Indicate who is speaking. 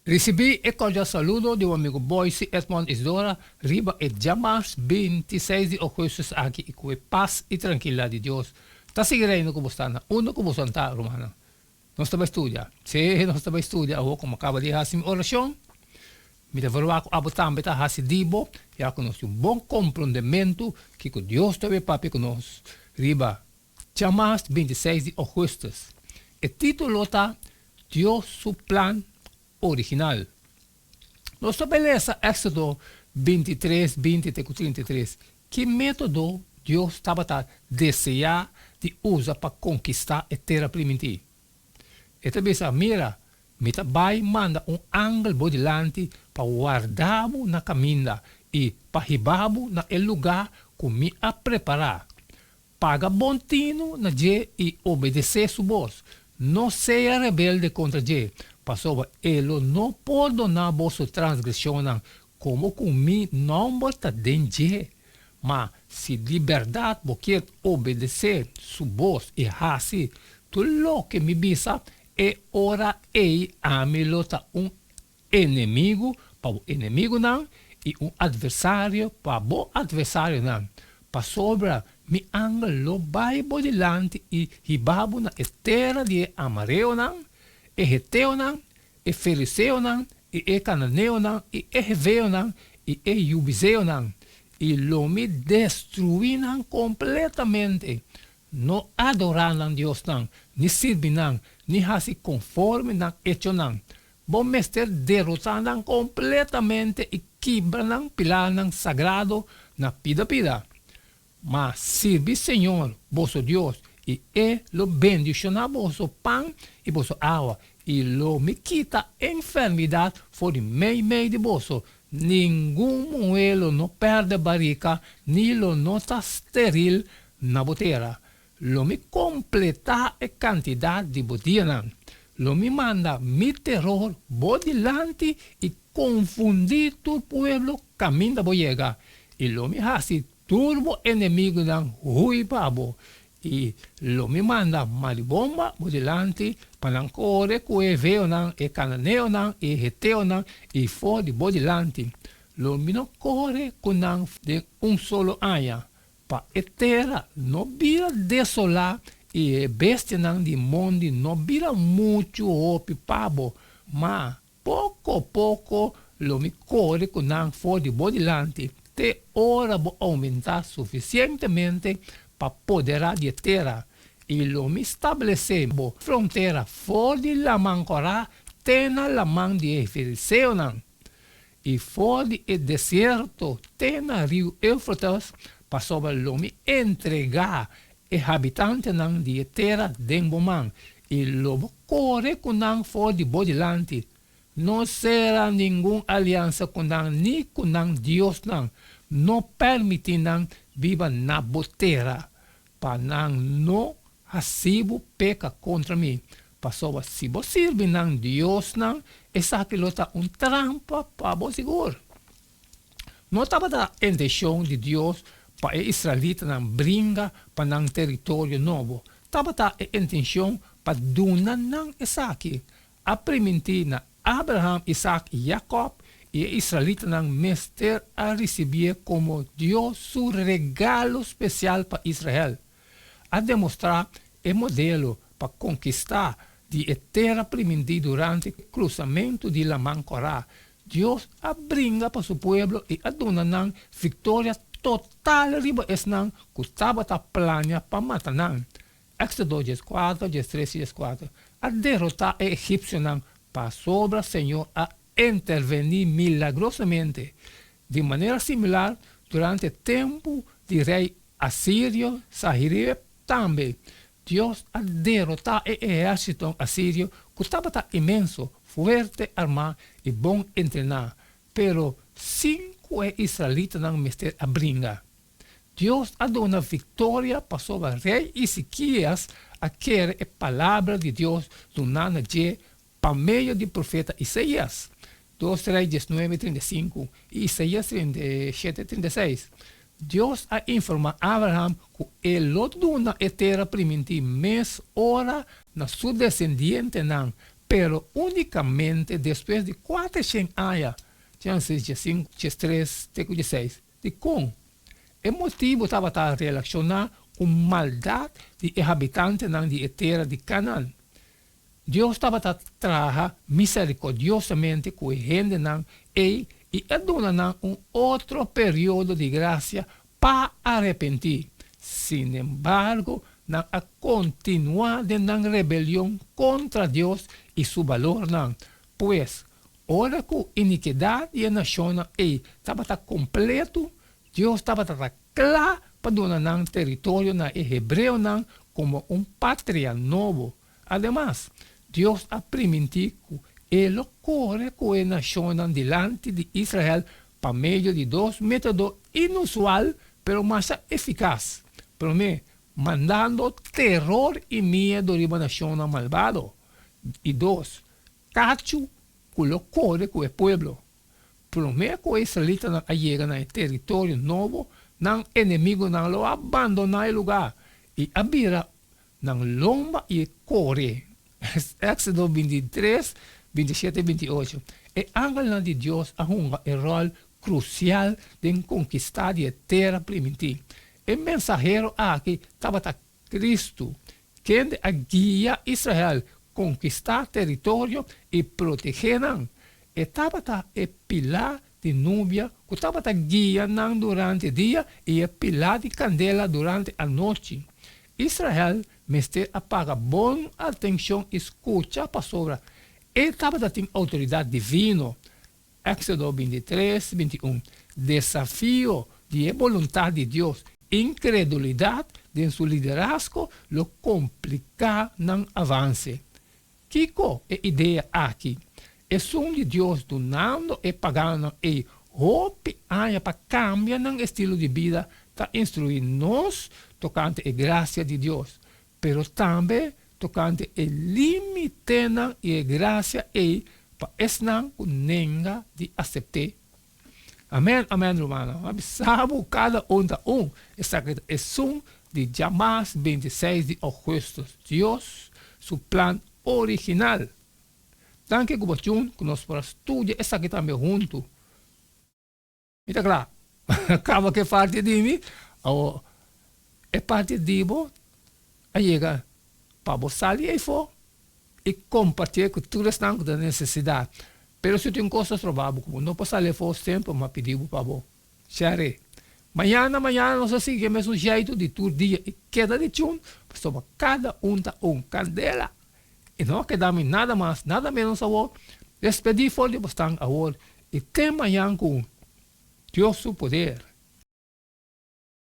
Speaker 1: Recebi e cordial saludo de um amigo Boyce Edmond Isidora, riba e jamas 26 de agosto aqui e com paz e tranquilidade de Deus. Tá seguindo como está na uno como está romana. Nós estamos estudando. Se nós estamos estudando, eu como acaba de fazer minha oração, me devo a abotar beta hasi dibo, já conosco bom compreendimento que Deus também papi conosco. Riba jamas 26 de agosto. O título tá Deus su plan original. Nossa beleza, Éxodo 23, 20 e 33. Que método Deus estava a desejar de usar para conquistar a terra primitiva? E também mira, mita vai manda ángel bodilante para guardar-mo na caminha e para ribar-mo na lugar que me a preparar. Paga bom tino na je e obedecer sua voz. Não seja rebelde contra je. Pasova, ele não perdonar vossa transgressão, como comi não bota dentro. Mas se liberdade você obedecer sua voz e assim, tudo que me bisa é ora a me lota inimigo para o inimigo não e adversário para o adversário não. Pasova, mi angelo vai bodilante e ribabo na terra de amarelo não. E Heteu não, e Feliceu não, e Cananeu não, e Heveu não, e Iubizeu não. E lo me destruíram completamente. Não adoraram Deus não, nem serviram, nem assim conforme não hecho não. Bom mestre derrotaram completamente e quebraram pilar sagrado na pida. Mas serve Senhor, vosso Deus, e lo bendicionar vosso pão e vosso água, e lo me quita enfermidade fora meio de vosso. Nenhum moelo não perde barrica, nem lo não está estéril na boteira. Lo me completa a quantidade de botina. Lo me manda mi terror bodilante e confundir todo o pueblo caminho da boiega. E lo me hace turbo inimigo dan hui pabo. E lo me manda malibomba bodilante panancore que veo nan e cananeo nan e heteo nan e for de bodilante. Lo me no corre con nan de solo aya. Pa etera no vira desolar e bestia nan di mondi no vira muito opi pabo. Ma pouco lo me corre con nan for de bodilante. Te ora bo aumentar suficientemente para poder de terra e lo me estabelecer fronteira fora de la mancorá tena la man de Efericeu e fora de deserto tena rio Eufrates para sobre lo me entregar e habitante de terra demboman e lo corre com fora de bodilante não será nenhuma aliança com nem com Deus não permitirão viva na boteira para não recibo peca contra mim. Passou se você serve Deus essa que está trampa para você seguro. Não estava da intenção de Deus para Israelita brinca para território novo. Estava da intenção para donar essa aqui. A primitiva Abraham, Isaac e Jacob e Israelita mestre a receber como Deus seu regalo especial para Israel. A demonstrar o modelo para conquistar de terra primitiva durante o cruzamento de la Mancorá. Deus abringa para seu povo e aduna vitória total riba esnan que estava a planear para matar. Éxodo 4, 13 e 4. A derrotar o egípcio para sobre o Senhor a intervenir milagrosamente. De maneira similar, durante o tempo de rei assírio, Sanherib também, Deus a derrotar o exército assírio que estava imenso, forte, armado e bom entrenar. Pero 5 israelitas não mestre a brinca. Deus a dado uma vitória para sobre o rei Ezequias, a querer a palavra de Deus do Nanaje por meio do profeta Isaías. 2 Reis 19, 35 e Isaías 37, 36. Deus a informa a Abraham que ele dona a terra primitiva, mas ora na sua descendente pero únicamente después de 400 anos, chances de 5, de 3, de 6, de com. O motivo estava a relacionar com maldade de habitantes de terra de Canaã. Deus estava a trabalhar misericordiosamente com a gente e dando outro período de graça para arrepentir. Sin embargo, a continuar na rebelião contra Deus e seu valor, pois, ora com iniquidade e a nação estava completo, Deus estava claro para donar território na hebreu como pátria novo. Además, Deus ha permitido que ele corre com a nação delante de Israel por meio de 2 métodos inusual, pero mais eficaz. Primeiro, mandando terror e medo de uma nação malvado. E 2, cacho que lo corre com o povo. Primeiro que os israelitas chegam no território novo, o inimigo não lo abandona o lugar e abira na lomba e corre. Éxodo 23, 27 e 28. E ángel de Deus ha um rol crucial de conquistar a terra primitiva. O mensageiro aqui estava Cristo, quem guia Israel conquistar território e proteger. Estava o pilar de núbia que estava guiando durante o dia e o pilar de candela durante a noite. Israel mestre apaga boa atenção e escuta para sobre. Ele estava tendo autoridade divina. Éxodo 23, 21. Desafio de vontade de Deus. Incredulidade de seu liderazgo lo complica no avance. Kiko é ideia aqui. É som de Deus donando e pagando e hope aia para cambiar no estilo de vida para instruir nós tocante a graça de Deus, pero também tocante a limite e a graça e para esnan nenga de aceitar. Amém, amém, romano. Sabe cada é som de jamais 26 de agosto. Deus, seu plano original. Danke gubachun que nós para estudar essa aqui também junto. Está claro? Acaba que parte de mim, é parte de você, chega para você sair aí fora e compartilhar com todos os que têm necessidade. Pero se tem coisas prováveis, como não posso sair fora sempre, mas pedir para você. Xare. Amanhã nós seguimos um jeito de todo dia e queda de chum, para cada candela. E não quedamos nada mais, nada menos a você. Despedir fora de bastante a você. E tem amanhã com Deus seu poder.